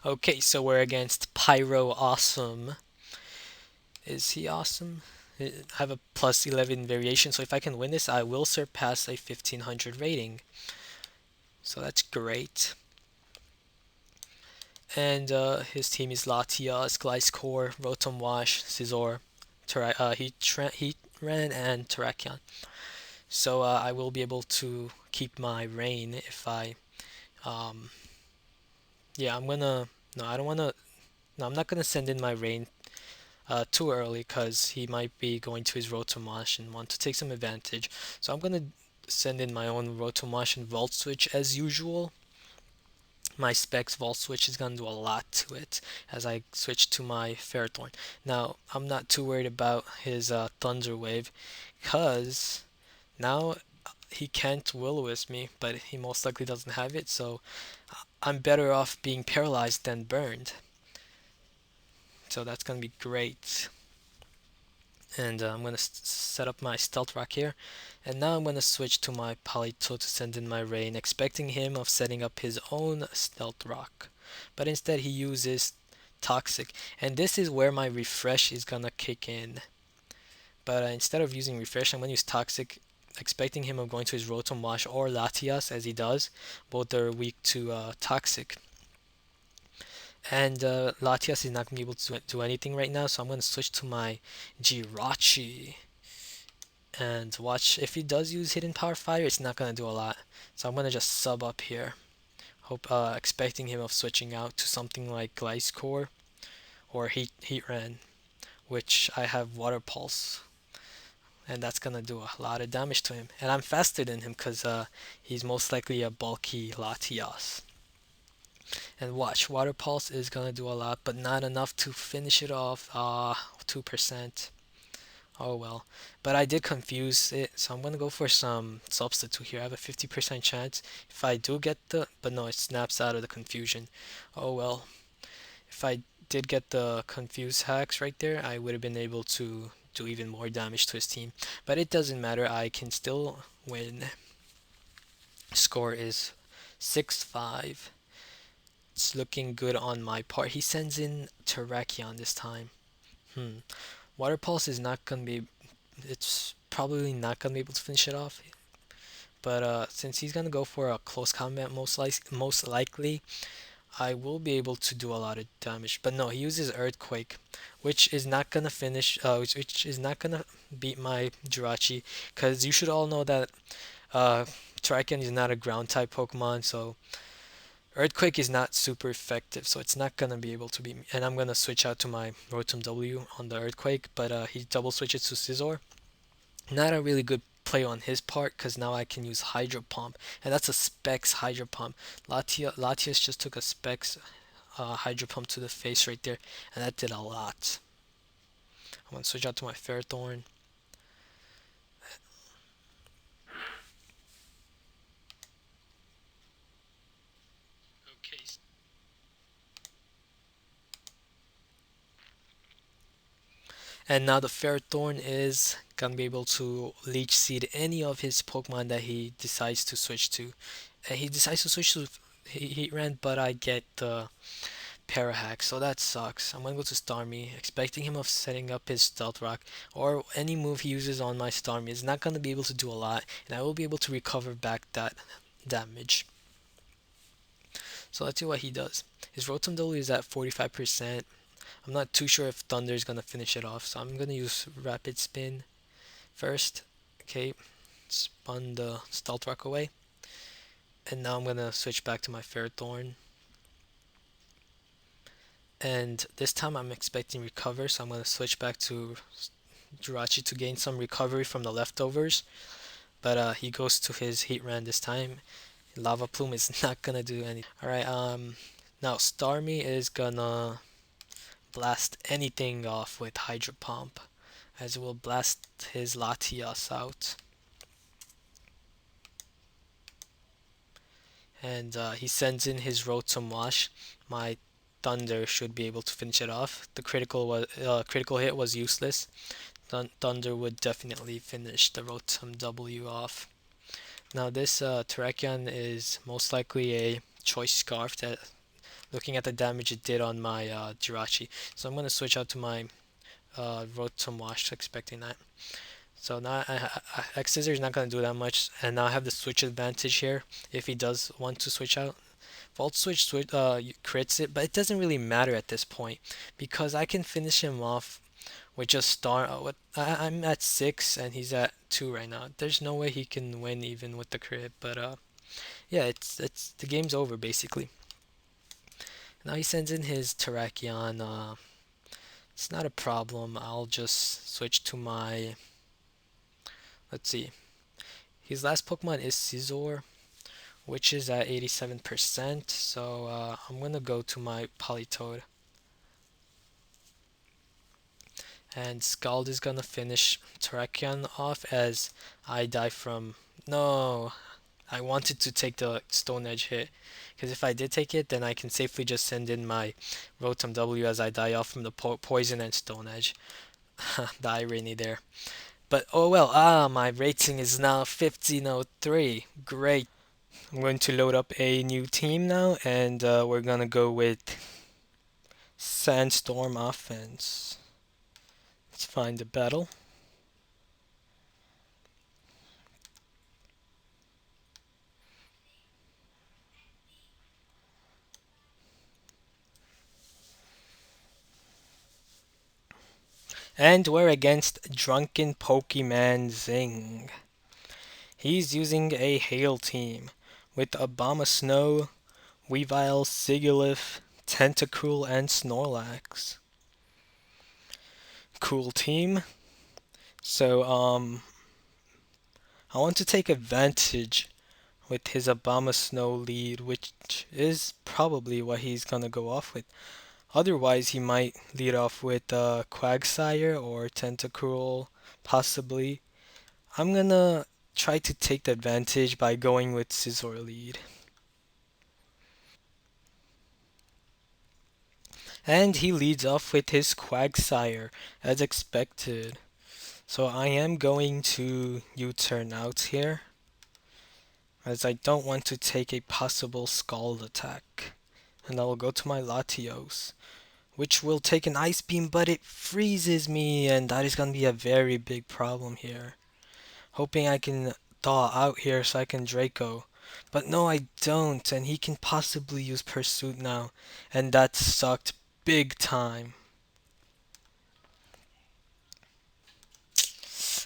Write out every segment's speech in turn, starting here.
Okay, so we're against Pyro Awesome. Is he awesome? I have a plus 11 variation, so if I can win this, I will surpass a 1500 rating. So that's great. And his team is Latias, Gliscor, Rotom Wash, Scizor, Heatran, and Terrakion. So I will be able to keep my rain if I, um, yeah, I'm gonna, no, I don't wanna, no, I'm not gonna send in my rain too early because he might be going to his Rotomash and want to take some advantage. So I'm gonna send in my own Rotomash and Volt Switch as usual. My specs Volt Switch is gonna do a lot to it as I switch to my Ferrothorn. Now I'm not too worried about his Thunder Wave because now he can't Will-O-Wisp me, but he most likely doesn't have it, so I'm better off being paralyzed than burned. So that's gonna be great. And I'm going to set up my Stealth Rock here. And now I'm going to switch to my Polito to send in my Rain, expecting him of setting up his own Stealth Rock. But instead he uses Toxic. And this is where my Refresh is going to kick in. But instead of using Refresh, I'm going to use Toxic, expecting him of going to his Rotom Wash or Latias, as he does. Both are weak to Toxic. And Latias is not going to be able to do anything right now, so I'm going to switch to my Jirachi. And watch, if he does use Hidden Power Fire, it's not gonna do a lot. So I'm gonna just sub up here, expecting him of switching out to something like Gliscor or Heatran, which I have Water Pulse, and that's gonna do a lot of damage to him. And I'm faster than him because he's most likely a bulky Latias. And watch, Water Pulse is gonna do a lot, but not enough to finish it off. 2%. Oh well, but I did confuse it, so I'm gonna go for some substitute here. I have a 50% chance if I do get but no, it snaps out of the confusion. Oh well, if I did get the confuse hacks right there, I would have been able to do even more damage to his team. But it doesn't matter, I can still win. Score is 6-5. It's looking good on my part. He sends in Terrakion this time. Water Pulse is not gonna be, it's probably not gonna be able to finish it off. But since he's gonna go for a close combat, most likely, I will be able to do a lot of damage. But no, he uses Earthquake, which is not gonna finish. Which is not gonna beat my Jirachi, because you should all know that uh, Terrakion is not a ground type Pokemon, so Earthquake is not super effective, so it's not gonna be able to beat me. And I'm gonna switch out to my Rotom W on the Earthquake, but he double switches to Scizor. Not a really good play on his part because now I can use Hydro Pump, and that's a Specs Hydro Pump. Latias just took a Specs Hydro Pump to the face right there, and that did a lot. I'm gonna switch out to my Ferrothorn. Okay. And now the Ferrothorn is gonna be able to Leech Seed any of his Pokemon that he decides to switch to. And he decides to switch to Heatran, but I get the Parahack, so that sucks. I'm gonna go to Starmie, expecting him of setting up his Stealth Rock, or any move he uses on my Starmie is not gonna be able to do a lot, and I will be able to recover back that damage. So let's see what he does. His Rotom W is at 45%. I'm not too sure if Thunder is gonna finish it off, so I'm gonna use Rapid Spin first. Okay, spun the Stealth Rock away, and now I'm gonna switch back to my Ferrothorn. And this time I'm expecting recover, so I'm going to switch back to Jirachi to gain some recovery from the leftovers. But he goes to his Heatran this time. Lava Plume is not going to do anything. Alright, now Starmie is gonna blast anything off with Hydro Pump, as it will blast his Latias out. And he sends in his Rotom Wash. My Thunder should be able to finish it off. The critical hit was useless. Thunder would definitely finish the Rotom W off. Now this Terrakion is most likely a Choice Scarf that looking at the damage it did on my Jirachi. So I'm gonna switch out to my Rotom Wash, expecting that. So now X Scissor is not gonna do that much, and now I have the switch advantage here if he does want to switch out. Volt switch crits it, but it doesn't really matter at this point because I can finish him off with just star. I'm at 6 and he's at 2 right now. There's no way he can win even with the crit, but yeah, it's the game's over basically. Now he sends in his Terrakion. It's not a problem. I'll just switch to my. Let's see. His last Pokemon is Scizor, which is at 87%. So I'm gonna go to my Politoed. And Scald is gonna finish Terrakion off as I die from. No, I wanted to take the Stone Edge hit. Because if I did take it, then I can safely just send in my Rotom W as I die off from the Poison and Stone Edge. The irony there. But oh well, my rating is now 1503. Great. I'm going to load up a new team now, and we're gonna go with Sandstorm offense. Let's find the battle. And we're against Drunken Pokemon Zing. He's using a Hail team with Abomasnow, Weavile, Sigilyph, Tentacruel, and Snorlax. Cool team. So, I want to take advantage with his Abomasnow lead, which is probably what he's gonna go off with. Otherwise, he might lead off with Quagsire or Tentacruel, possibly. I'm gonna try to take the advantage by going with Scizor lead. And he leads off with his Quagsire, as expected. So I am going to U-turn out here, as I don't want to take a possible Scald attack. And I will go to my Latios, which will take an Ice Beam, but it freezes me, and that is going to be a very big problem here. Hoping I can thaw out here so I can Draco. But no, I don't, and he can possibly use Pursuit now, and that sucked big time.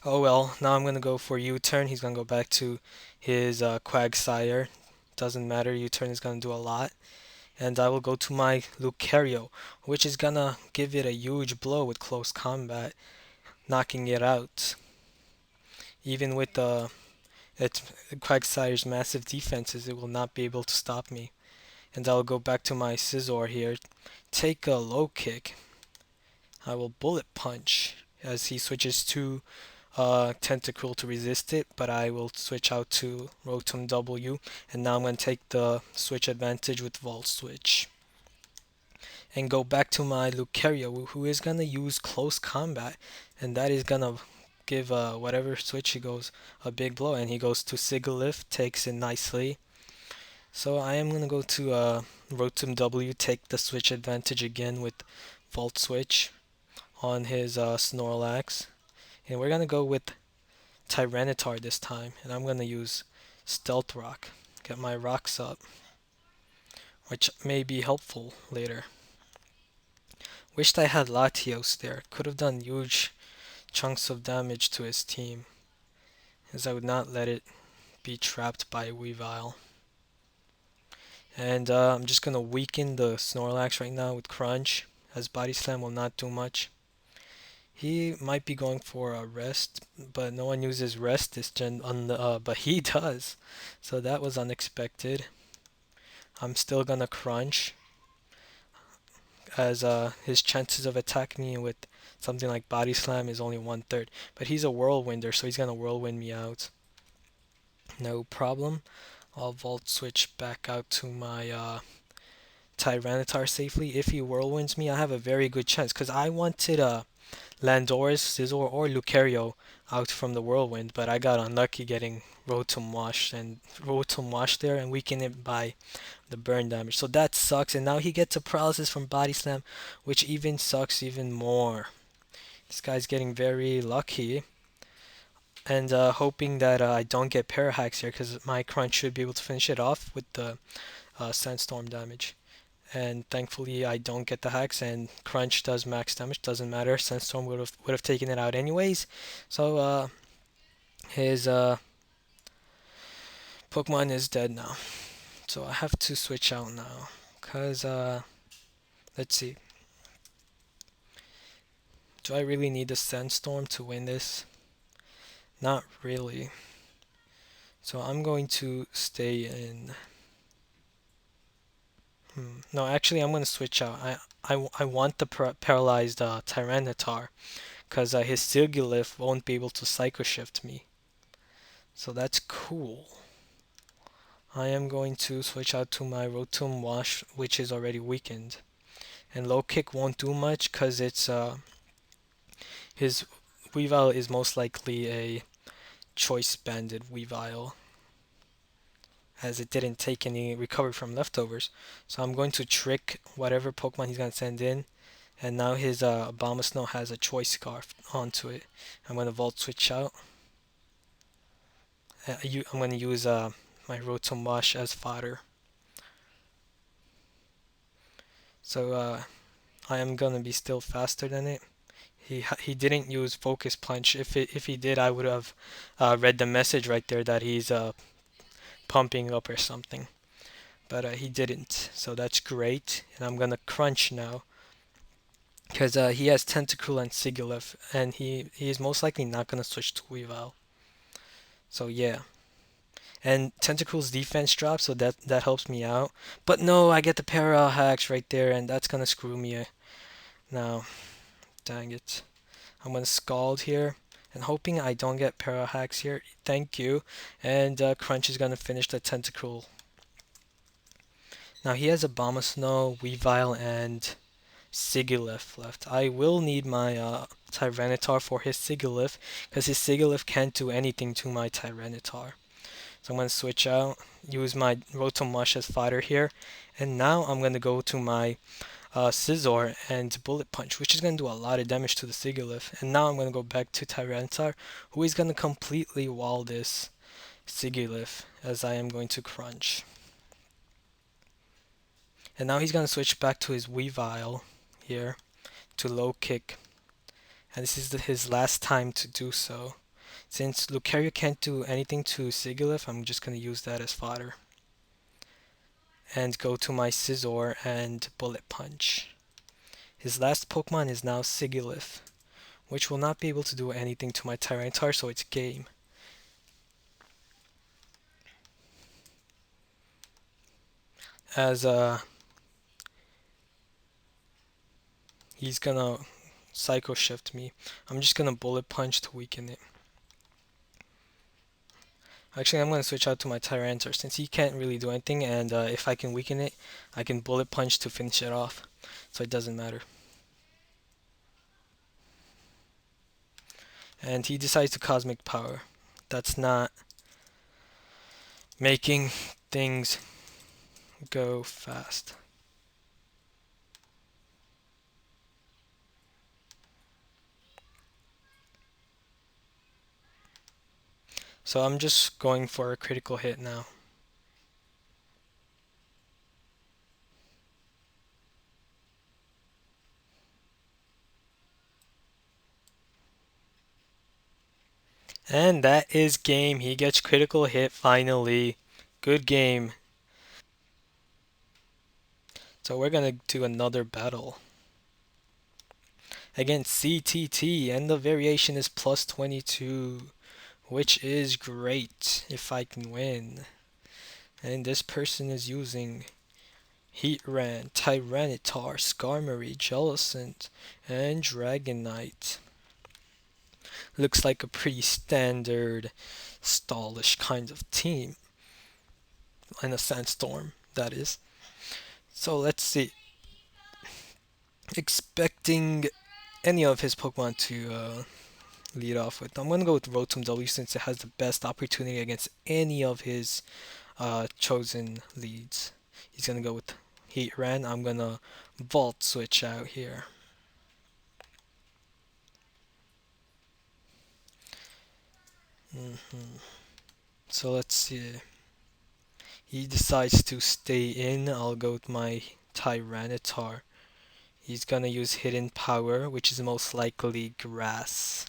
Oh well, now I'm gonna go for U-turn. He's gonna go back to his Quagsire. Doesn't matter, U-turn is gonna do a lot. And I will go to my Lucario, which is gonna give it a huge blow with close combat, knocking it out. Even with its Quagsire's massive defenses, it will not be able to stop me. And I'll go back to my Scizor here, take a low kick. I will Bullet Punch as he switches to Tentacruel to resist it, but I will switch out to Rotom W, and now I'm going to take the switch advantage with Volt Switch. And go back to my Lucario, who is going to use Close Combat, and that is going to give whatever switch he goes a big blow, and he goes to Sigilyph, takes it nicely. So I am going to go to Rotom W, take the switch advantage again with Volt Switch on his Snorlax. And we're going to go with Tyranitar this time, and I'm going to use Stealth Rock, get my rocks up, which may be helpful later. Wished I had Latios there, could have done huge chunks of damage to his team, as I would not let it be trapped by Weavile. And I'm just going to weaken the Snorlax right now with Crunch, as Body Slam will not do much. He might be going for a rest, but no one uses rest this gen but he does. So that was unexpected. I'm still gonna crunch as his chances of attacking me with something like Body Slam is only 1/3. But he's a whirlwinder, so he's gonna whirlwind me out. No problem. I'll Volt Switch back out to my Tyranitar safely. If he whirlwinds me, I have a very good chance because I wanted Landorus, Scizor, or Lucario out from the Whirlwind, but I got unlucky getting Rotom Wash and Rotom Wash there and weaken it by the burn damage. So that sucks, and now he gets a paralysis from Body Slam, which even sucks even more. This guy's getting very lucky, and hoping that I don't get Parahacks here, because my Crunch should be able to finish it off with the Sandstorm damage. And thankfully I don't get the hacks, and Crunch does max damage, doesn't matter. Sandstorm would have taken it out anyways. So his Pokemon is dead now. So I have to switch out now, cause let's see. Do I really need the Sandstorm to win this? Not really. So I'm going to stay in. No, actually, I'm going to switch out. I want the paralyzed Tyranitar, because his Sigilyph won't be able to Psycho Shift me. So that's cool. I am going to switch out to my Rotom Wash, which is already weakened. And Low Kick won't do much, because it's his Weavile is most likely a Choice Banded Weavile, as it didn't take any recovery from leftovers. So I'm going to trick whatever Pokemon he's going to send in. And now his Abomasnow has a Choice Scarf onto it. I'm going to Volt Switch out. I'm going to use my Rotom Wash as fodder. So I am going to be still faster than it. He didn't use Focus Punch. If he did, I would have read the message right there that he's pumping up or something. But he didn't, so that's great. And I'm gonna Crunch now, because he has Tentacruel and Sigilyph, and he is most likely not gonna switch to Weavile. So yeah, and Tentacruel's defense drops, so that helps me out. But no, I get the Para hacks right there, and that's gonna screw me now. Dang it. I'm gonna Scald here, and hoping I don't get Para hacks here. Thank you. And Crunch is gonna finish the Tentacruel. Now he has Abomasnow, Weavile, and Sigilyph left. I will need my Tyranitar for his Sigilyph, because his Sigilyph can't do anything to my Tyranitar. So I'm going to switch out, use my Rotom Mush as fodder here, and now I'm going to go to my Scizor and Bullet Punch, which is going to do a lot of damage to the Sigilyph. And now I'm going to go back to Tyranitar, who is going to completely wall this Sigilyph, as I am going to Crunch. And now he's going to switch back to his Weavile here to Low Kick. And this is his last time to do so. Since Lucario can't do anything to Sigilyph, I'm just going to use that as fodder. And go to my Scizor and Bullet Punch. His last Pokemon is now Sigilyph, which will not be able to do anything to my Tyranitar, so it's game. As he's gonna Psycho Shift me. I'm just gonna Bullet Punch to weaken it. Actually, I'm gonna switch out to my Tyranitar since he can't really do anything, and if I can weaken it, I can Bullet Punch to finish it off. So it doesn't matter. And he decides to Cosmic Power. That's not making things go fast. So I'm just going for a critical hit now. And that is game. He gets critical hit finally. Good game. So we're gonna do another battle against CTT, and the variation is plus 22, which is great if I can win. And this person is using Heatran, Tyranitar, Skarmory, Jellicent, and Dragonite. Looks like a pretty standard stallish kind of team. And a Sandstorm, that is. So let's see. Expecting any of his Pokemon to lead off with. I'm gonna go with Rotom W since it has the best opportunity against any of his chosen leads. He's gonna go with Heatran. I'm gonna Volt Switch out here. So let's see. He decides to stay in. I'll go with my Tyranitar. He's gonna use Hidden Power, which is most likely Grass.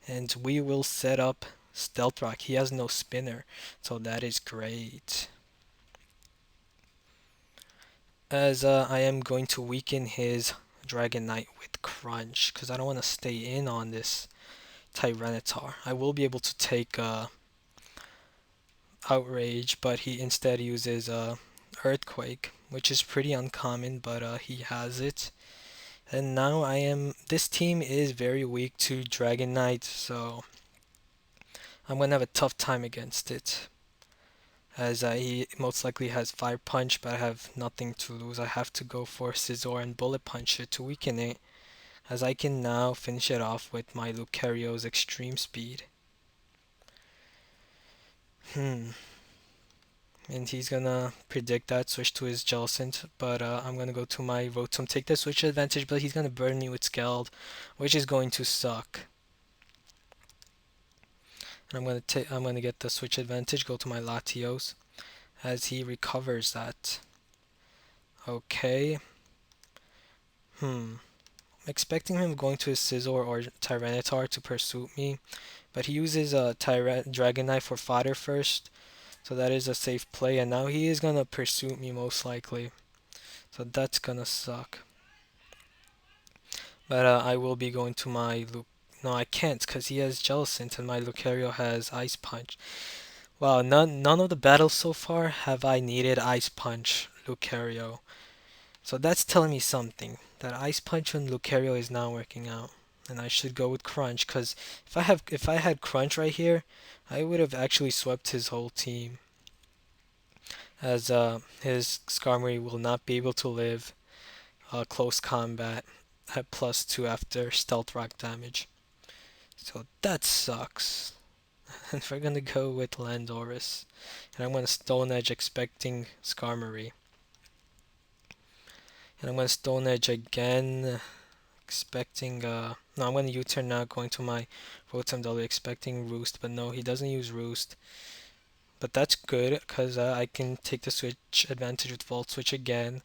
And we will set up Stealth Rock. He has no spinner, so that is great. As I am going to weaken his Dragonite with Crunch, because I don't want to stay in on this Tyranitar. I will be able to take Outrage, but he instead uses Earthquake, which is pretty uncommon, but he has it. And now this team is very weak to Dragonite, so I'm gonna have a tough time against it. As he most likely has Fire Punch, but I have nothing to lose. I have to go for Scizor and Bullet Punch it to weaken it, as I can now finish it off with my Lucario's Extreme Speed. And he's gonna predict that, switch to his Jellicent, but I'm gonna go to my Rotom, take the switch advantage, but he's gonna burn me with Scald, which is going to suck. And I'm gonna get the switch advantage, go to my Latios, as he recovers that. Okay. I'm expecting him going to his Scizor or Tyranitar to pursue me, but he uses a Dragonite for fodder first, so that is a safe play, and now he is gonna pursue me most likely. So that's gonna suck. But I will be going to my No, I can't, because he has Jellicent and my Lucario has Ice Punch. Wow, none of the battles so far have I needed Ice Punch Lucario. So that's telling me something, that Ice Punch on Lucario is not working out. And I should go with Crunch, because if I had Crunch right here, I would have actually swept his whole team. As his Skarmory will not be able to live close combat at +2 after Stealth Rock damage. So that sucks. And we're gonna go with Landorus. And I'm gonna Stone Edge expecting Skarmory. And I'm gonna Stone Edge again, expecting no, I'm gonna U-turn now, going to my Rotom W expecting Roost, but no, he doesn't use Roost. But that's good, because I can take the switch advantage with Volt Switch again.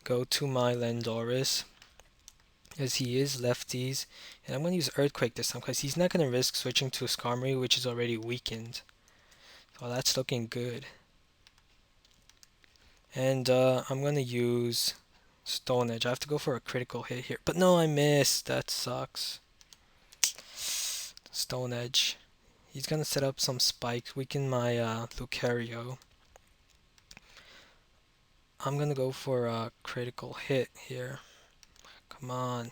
Go to my Landorus, as he is lefties, and I'm going to use Earthquake this time, because he's not going to risk switching to Skarmory, which is already weakened. So that's looking good. And I'm going to use Stone Edge. I have to go for a critical hit here, but no, I missed. That sucks. Stone Edge. He's going to set up some spikes, weaken my Lucario. I'm going to go for a critical hit here. Come on.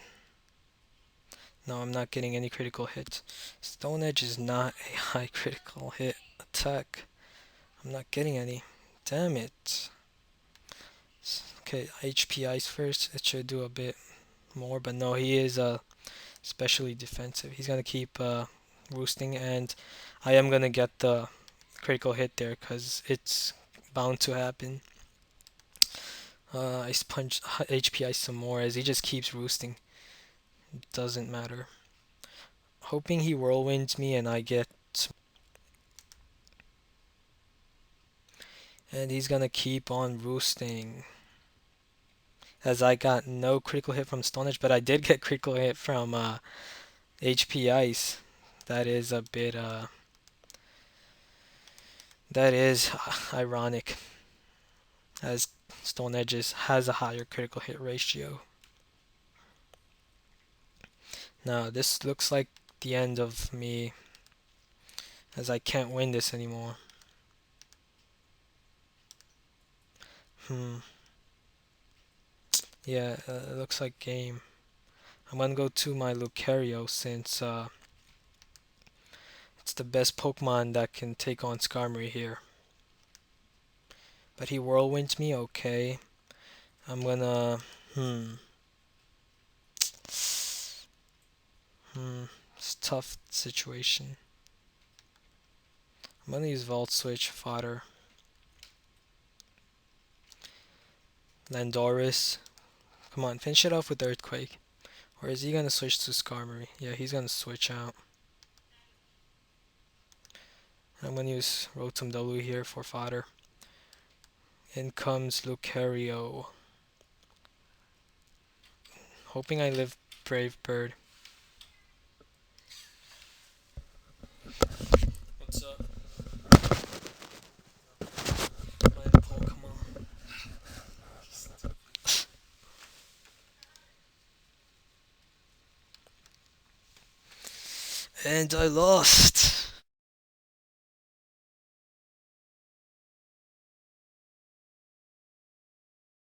No, I'm not getting any critical hits. Stone Edge is not a high critical hit attack. I'm not getting any. Damn it. Okay, HP Ice first. It should do a bit more, but no, he is especially defensive. He's gonna keep roosting, and I am gonna get the critical hit there because it's bound to happen. Ice Punch HP Ice some more as he just keeps roosting. Doesn't matter. Hoping he whirlwinds me and I get. And he's gonna keep on roosting. As I got no critical hit from Stone Edge, but I did get critical hit from HP Ice. That is a bit that is ironic, as Stone Edge has a higher critical hit ratio. Now this looks like the end of me, as I can't win this anymore. Yeah, it looks like game. I'm gonna go to my Lucario since it's the best Pokemon that can take on Skarmory here. But he whirlwinds me, okay. I'm gonna It's a tough situation. I'm gonna use Vault Switch, Fodder. Landoris. Come on, finish it off with Earthquake. Or is he gonna switch to Skarmory? Yeah, he's gonna switch out. I'm gonna use Rotom W here for fodder. In comes Lucario. Hoping I live Brave Bird. What's up? Playing Pokemon. And I lost.